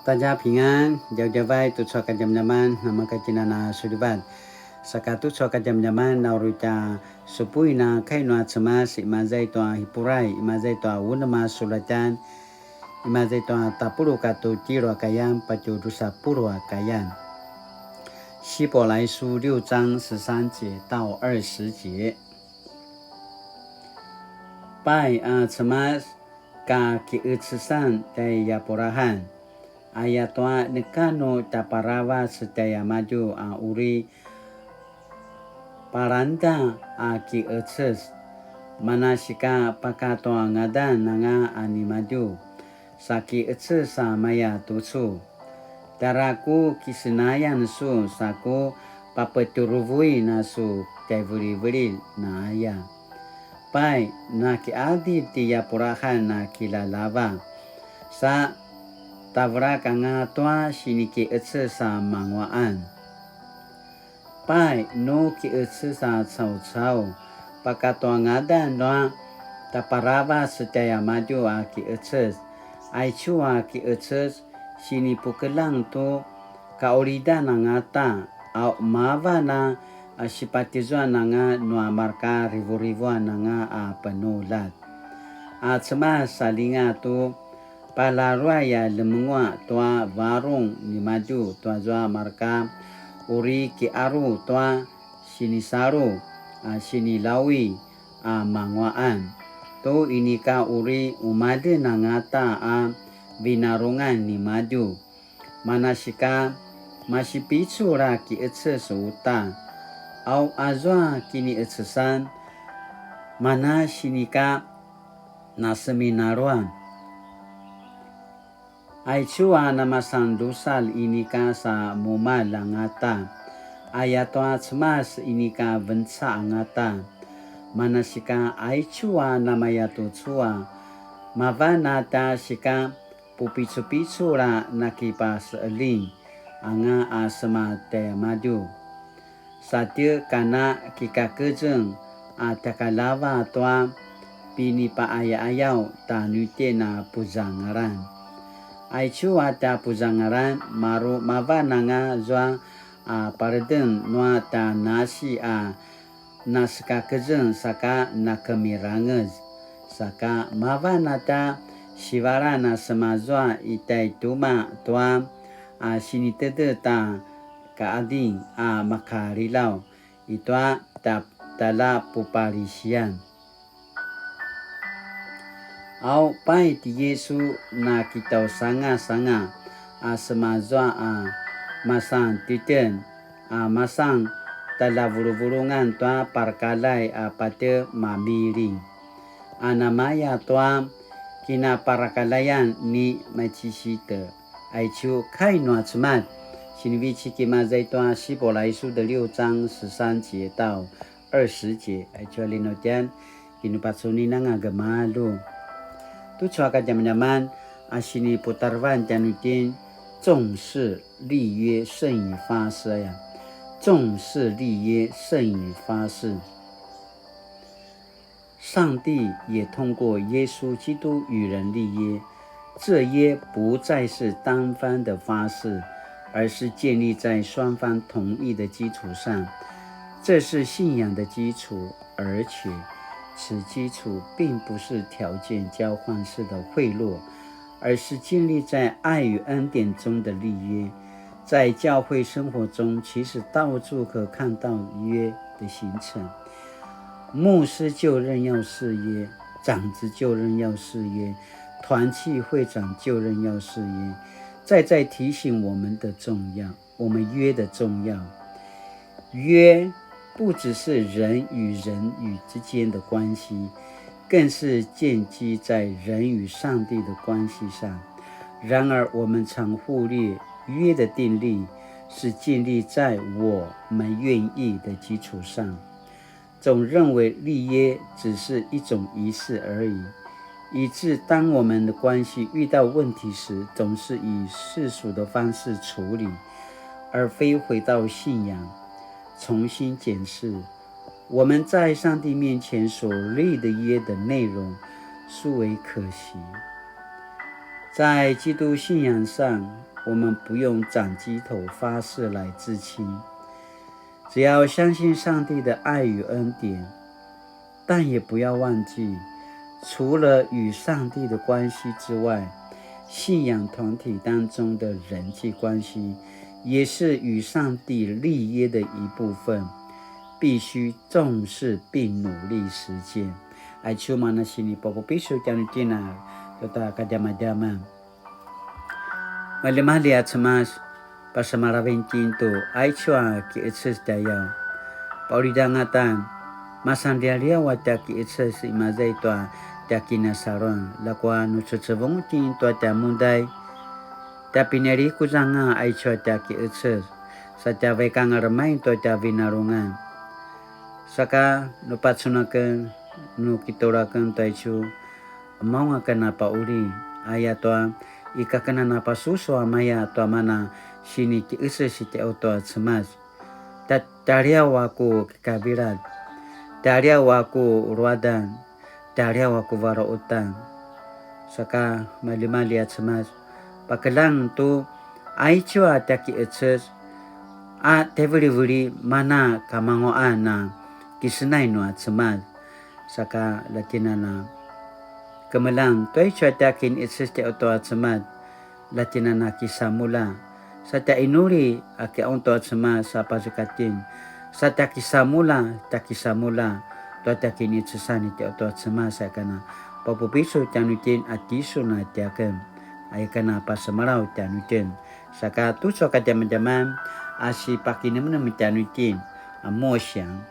大家平安，jauh-jauh baik tu suaka jam-jaman nama kacina na sudibat. Sakatu suaka jam-jaman na uruca supui na kainua cemas imazai toa hipurai imazai toa wunama sulatan imazai toa tapuru katu tiro akayan pacu dusa puru akayan. 希伯来书6章13节到20节。Pai cemas ka kiutsusan dari Yaporahan. Ayatwa nekano taparawa setaya maju uri paranda kiutsus. Manasika pakato ngadan nanga animaju. Saki utsus maya tusu. Daraku kisinayan su saku papeturuvui nasu tevuri-vuri na aya. Pai na kiadi tiya purahan na kilalava. Sa tavra kanga toa siniki utsu sa mangwaan. Pai no ki utsu sa tsau-tsau. Pakatoa ngadan doa taparava setaya maju ki utsu. Aichua ki utsu sini pukelang tu kaurida nangata au mava na sipatizwa nanga nuamarka rivu-rivuan nanga penulat. Cema salinga tu palarua ya lemengwa tua varung ni maju tua zwa marka uri ki aru tua sini saru sini lawi mangwaan. Tu ini ka uri umade nangata binarungan ni maju. Manasika masih picura ki utsu suta. Au azwa kini utsusan mana sinika na seminaruan. Aichua nama sandusal inika sa mumalangata. Ayatwa cemas inika vensa angata. Manasika aichua nama yatutsua. Mavanata sika pupicu-picu la nakipa seeling anga sema te maju. Satiu kana kika kejeng takalava toa pini pa ayau ta nute na puzangaran. Aichu ta puzangaran maru mavananga zwa paredeng noa ta nasi naska kejeng saka nakemiranges. Saka mavanata shivarana semazwa itai tuma toa sini tede ta kaading makarilau itua tala puparisian. Au pai ti Yesu na kitau sanga-sanga semazwa masang titen masang tala vuru-vurungan toa parkalai pate mamiring. Anamaya toa kina parakalayan ni machisite. Aichu kainua cemat. Sinivici kimazai toa 希伯来书的6章13节到20节。Aichu alinotian kinupasuni nanga gemalu. Tu cuaca zaman-zaman sini putarvan janutin 重视立约胜于发誓呀。重视立约胜于发誓。上帝也通过耶稣基督与人立约，这约不再是单方的发誓，而是建立在双方同意的基础上。这是信仰的基础，而且此基础并不是条件交换式的贿赂，而是建立在爱与恩典中的立约。在教会生活中，其实到处可看到约的形成。牧师就任要誓约，长子就任要誓约，团契会长就任要誓约，再提醒我们的重要，我们约的重要。约不只是人与人之间的关系，更是建基在人与上帝的关系上。然而我们常忽略约的定力是建立在我们愿意的基础上，总认为立约只是一种仪式而已，以致当我们的关系遇到问题时，总是以世俗的方式处理，而非回到信仰，重新检视我们在上帝面前所立的约的内容，殊为可惜。在基督信仰上，我们不用长鸡头发誓来自清，只要相信上帝的爱与恩典，但也不要忘记，除了与上帝的关系之外，信仰团体当中的人际关系也是与上帝立约的一部分，必须重视并努力实践。Ay cuma na sini papapiso tiyan tina tota kadama-dama. Malimali at samas pasamarawin tinto ay chua ki itses dayaw. Paulidangatan masandialia wata ki itses imazay toa takina saron lakwa nutsetsevong tinto tamunday tapineri kuzanga ay chua taki itses sa taway kangaramain to tavinarungan. Saka nupatsunakan nu kitorakan taichu mau akan apa uri aya toa ikakana napa susu amaya toa mana sini ki ese site auto semas taria waku kabirat taria waku ruadan taria waku vara utang saka mali at semas pakelang tu aichu ataki etses a teveri mana kamangoan na kisenai no at semas saka latinana kemelang toy chatakin itseste oto at samad latinana kisamula sata inuri ake onto at sama sa pasikatin sata kisamula takisamula to takin itsesani te oto at sama sa kana papupiso tanutin atiso na tiaken ay kana pasamarao tanutin saka tuso ka jaman asi pakinemna mitanutin amosyang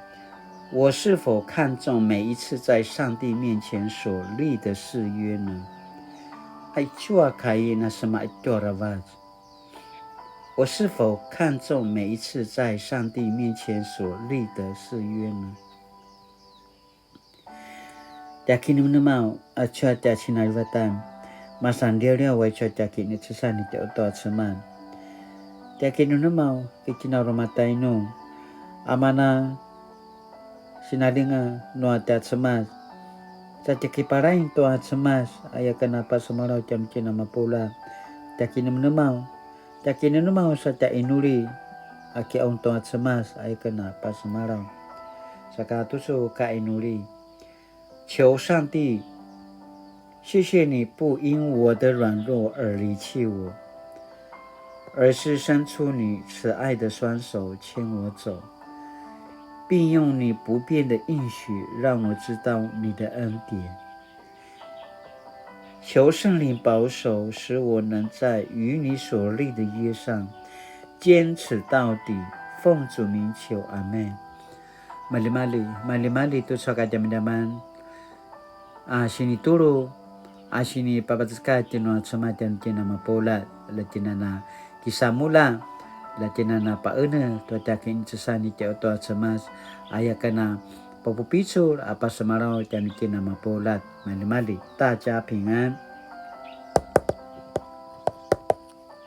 我是否看重每一次在上帝面前所立的誓约呢？我是否看重每一次在上帝面前所立的誓约呢？Sinalinga no at semas sa tikiparain to at semas ayakan apa semaraw tiam tina mapula takinumnumaw sa ta inuri aki on to at semas ayakan apa semaraw saka tuso ka inuri 求上帝谢谢你不因我的软弱而离弃我，而是伸出你慈爱的双手牵我走，并用你不变的应许让我知道你的恩典。求圣灵保守，使我能在与你所立的约上坚持到底。奉主名求，阿们。Mali-mali tu sa kadam-daman sini turu sini papatskat tino samatan tina mapola latinana kisamula latinana paena to takin sesani te oto semas ayakana popupicur apa semarau tina mapolat mali-mali 大家平安。